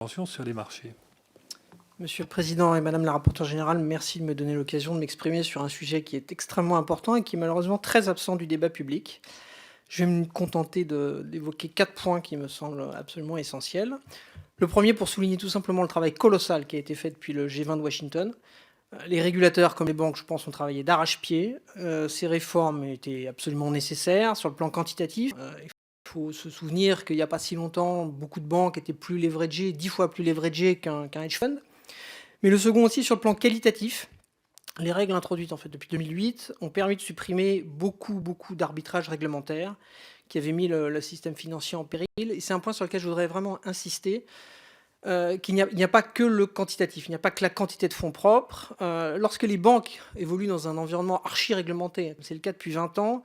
sur les marchés. Monsieur le Président et Madame la rapporteure générale, merci de me donner l'occasion de m'exprimer sur un sujet qui est extrêmement important et qui est malheureusement très absent du débat public. Je vais me contenter d'évoquer 4 points qui me semblent absolument essentiels. Le premier, pour souligner tout simplement le travail colossal qui a été fait depuis le G20 de Washington. Les régulateurs comme les banques, je pense, ont travaillé d'arrache-pied. Ces réformes étaient absolument nécessaires sur le plan quantitatif. Il faut se souvenir qu'il n'y a pas si longtemps, beaucoup de banques étaient plus leveragées, 10 fois plus leveragées qu'un hedge fund. Mais le second aussi sur le plan qualitatif. Les règles introduites en fait depuis 2008 ont permis de supprimer beaucoup d'arbitrages réglementaires qui avaient mis le système financier en péril. Et c'est un point sur lequel je voudrais vraiment insister. Qu'il n'y a pas que le quantitatif, il n'y a pas que la quantité de fonds propres. Lorsque les banques évoluent dans un environnement archi-réglementé, c'est le cas depuis 20 ans,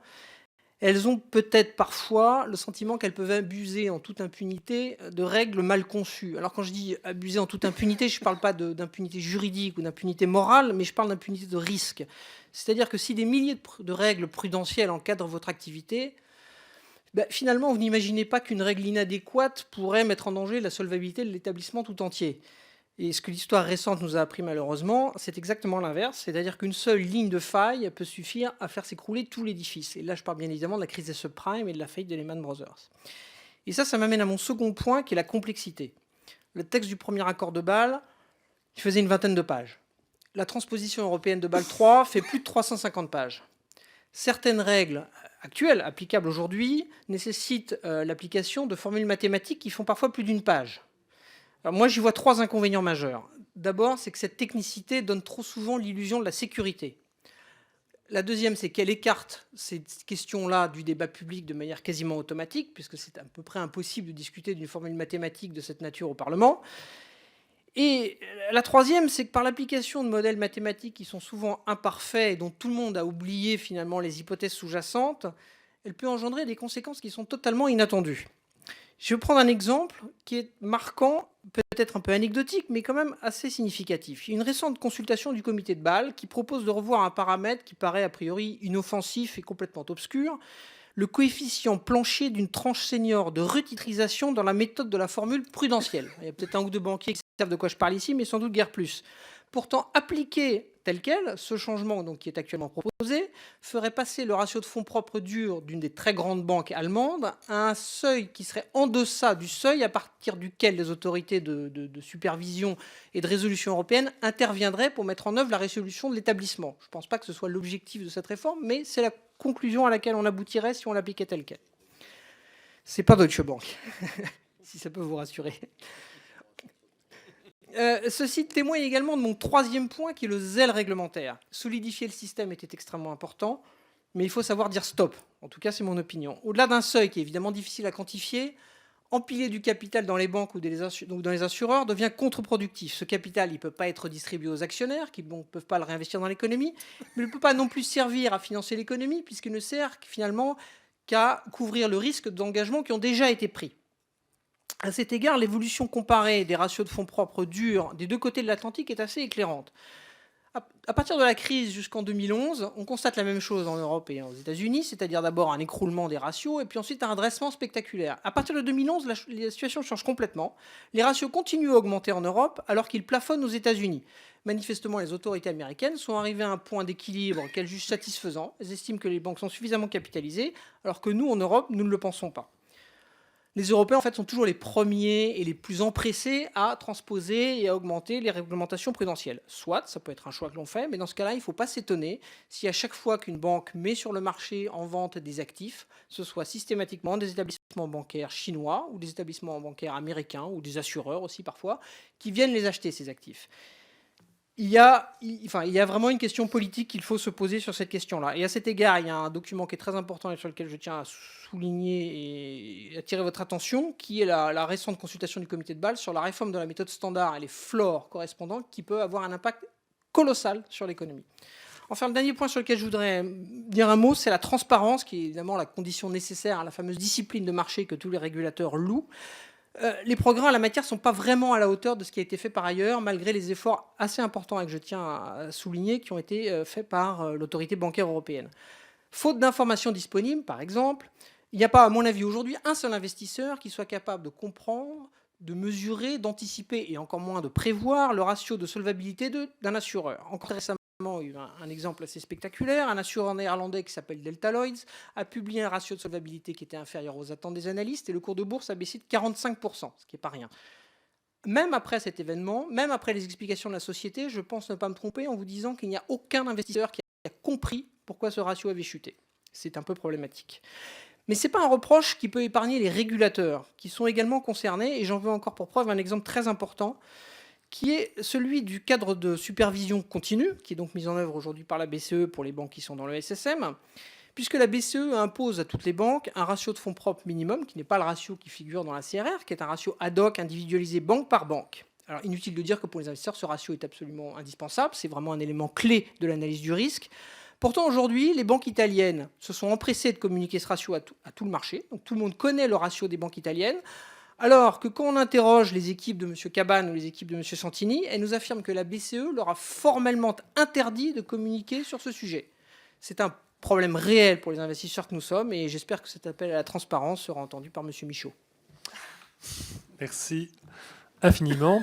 elles ont peut-être parfois le sentiment qu'elles peuvent abuser en toute impunité de règles mal conçues. Alors quand je dis abuser en toute impunité, je ne parle pas d'impunité juridique ou d'impunité morale, mais je parle d'impunité de risque. C'est-à-dire que si des milliers de règles prudentielles encadrent votre activité, finalement, vous n'imaginez pas qu'une règle inadéquate pourrait mettre en danger la solvabilité de l'établissement tout entier. Et ce que l'histoire récente nous a appris malheureusement, c'est exactement l'inverse. C'est-à-dire qu'une seule ligne de faille peut suffire à faire s'écrouler tout l'édifice. Et là, je parle bien évidemment de la crise des subprimes et de la faillite de Lehman Brothers. Et ça m'amène à mon second point, qui est la complexité. Le texte du premier accord de Bâle, il faisait une vingtaine de pages. La transposition européenne de Bâle III fait plus de 350 pages. Certaines règles actuelles, applicables aujourd'hui, nécessitent l'application de formules mathématiques qui font parfois plus d'une page. Alors moi, j'y vois 3 inconvénients majeurs. D'abord, c'est que cette technicité donne trop souvent l'illusion de la sécurité. La deuxième, c'est qu'elle écarte ces questions-là du débat public de manière quasiment automatique, puisque c'est à peu près impossible de discuter d'une formule mathématique de cette nature au Parlement. Et la troisième, c'est que par l'application de modèles mathématiques qui sont souvent imparfaits et dont tout le monde a oublié finalement les hypothèses sous-jacentes, elle peut engendrer des conséquences qui sont totalement inattendues. Je vais prendre un exemple qui est marquant, peut-être un peu anecdotique, mais quand même assez significatif. Il y a une récente consultation du comité de Bâle qui propose de revoir un paramètre qui paraît a priori inoffensif et complètement obscur, le coefficient plancher d'une tranche senior de retitrisation dans la méthode de la formule prudentielle. Il y a peut-être un ou deux banquiers qui savent de quoi je parle ici, mais sans doute guère plus. Pourtant, appliqué tel quel, ce changement donc, qui est actuellement proposé ferait passer le ratio de fonds propres durs d'une des très grandes banques allemandes à un seuil qui serait en deçà du seuil à partir duquel les autorités de supervision et de résolution européenne interviendraient pour mettre en œuvre la résolution de l'établissement. Je ne pense pas que ce soit l'objectif de cette réforme, mais c'est la conclusion à laquelle on aboutirait si on l'appliquait tel quel. C'est pas Deutsche Bank, si ça peut vous rassurer. Ceci témoigne également de mon troisième point qui est le zèle réglementaire. Solidifier le système était extrêmement important, mais il faut savoir dire stop. En tout cas, c'est mon opinion. Au-delà d'un seuil qui est évidemment difficile à quantifier, empiler du capital dans les banques ou dans les assureurs devient contre-productif. Ce capital, il ne peut pas être distribué aux actionnaires qui ne peuvent pas le réinvestir dans l'économie, mais il ne peut pas non plus servir à financer l'économie puisqu'il ne sert finalement qu'à couvrir le risque d'engagements qui ont déjà été pris. À cet égard, l'évolution comparée des ratios de fonds propres durs des deux côtés de l'Atlantique est assez éclairante. À partir de la crise jusqu'en 2011, on constate la même chose en Europe et aux États-Unis, c'est-à-dire d'abord un écroulement des ratios et puis ensuite un redressement spectaculaire. À partir de 2011, la situation change complètement. Les ratios continuent à augmenter en Europe alors qu'ils plafonnent aux États-Unis. Manifestement, les autorités américaines sont arrivées à un point d'équilibre qu'elles jugent satisfaisant. Elles estiment que les banques sont suffisamment capitalisées, alors que nous, en Europe, nous ne le pensons pas. Les Européens, en fait, sont toujours les premiers et les plus empressés à transposer et à augmenter les réglementations prudentielles. Soit, ça peut être un choix que l'on fait, mais dans ce cas-là, il ne faut pas s'étonner si à chaque fois qu'une banque met sur le marché en vente des actifs, ce soit systématiquement des établissements bancaires chinois ou des établissements bancaires américains ou des assureurs aussi parfois, qui viennent les acheter, ces actifs. Il y a vraiment une question politique qu'il faut se poser sur cette question-là. Et à cet égard, il y a un document qui est très important et sur lequel je tiens à souligner et attirer votre attention, qui est la récente consultation du comité de Bâle sur la réforme de la méthode standard et les floors correspondants qui peuvent avoir un impact colossal sur l'économie. Enfin, le dernier point sur lequel je voudrais dire un mot, c'est la transparence, qui est évidemment la condition nécessaire à la fameuse discipline de marché que tous les régulateurs louent. Les progrès en la matière ne sont pas vraiment à la hauteur de ce qui a été fait par ailleurs, malgré les efforts assez importants et que je tiens à souligner qui ont été faits par l'autorité bancaire européenne. Faute d'informations disponibles, par exemple, il n'y a pas, à mon avis, aujourd'hui, un seul investisseur qui soit capable de comprendre de mesurer, d'anticiper et encore moins de prévoir le ratio de solvabilité d'un assureur. Encore récemment, il y a eu un exemple assez spectaculaire. Un assureur néerlandais qui s'appelle Delta Lloyds a publié un ratio de solvabilité qui était inférieur aux attentes des analystes et le cours de bourse a baissé de 45%, ce qui n'est pas rien. Même après cet événement, même après les explications de la société, je pense ne pas me tromper en vous disant qu'il n'y a aucun investisseur qui a compris pourquoi ce ratio avait chuté. C'est un peu problématique. Mais ce n'est pas un reproche qui peut épargner les régulateurs, qui sont également concernés, et j'en veux encore pour preuve un exemple très important, qui est celui du cadre de supervision continue, qui est donc mis en œuvre aujourd'hui par la BCE pour les banques qui sont dans le SSM, puisque la BCE impose à toutes les banques un ratio de fonds propres minimum, qui n'est pas le ratio qui figure dans la CRR, qui est un ratio ad hoc individualisé banque par banque. Alors inutile de dire que pour les investisseurs, ce ratio est absolument indispensable, c'est vraiment un élément clé de l'analyse du risque. Pourtant, aujourd'hui, les banques italiennes se sont empressées de communiquer ce ratio à tout le marché. Donc tout le monde connaît le ratio des banques italiennes. Alors que quand on interroge les équipes de M. Cabane ou les équipes de M. Santini, elles nous affirment que la BCE leur a formellement interdit de communiquer sur ce sujet. C'est un problème réel pour les investisseurs que nous sommes et j'espère que cet appel à la transparence sera entendu par M. Michaud. Merci infiniment.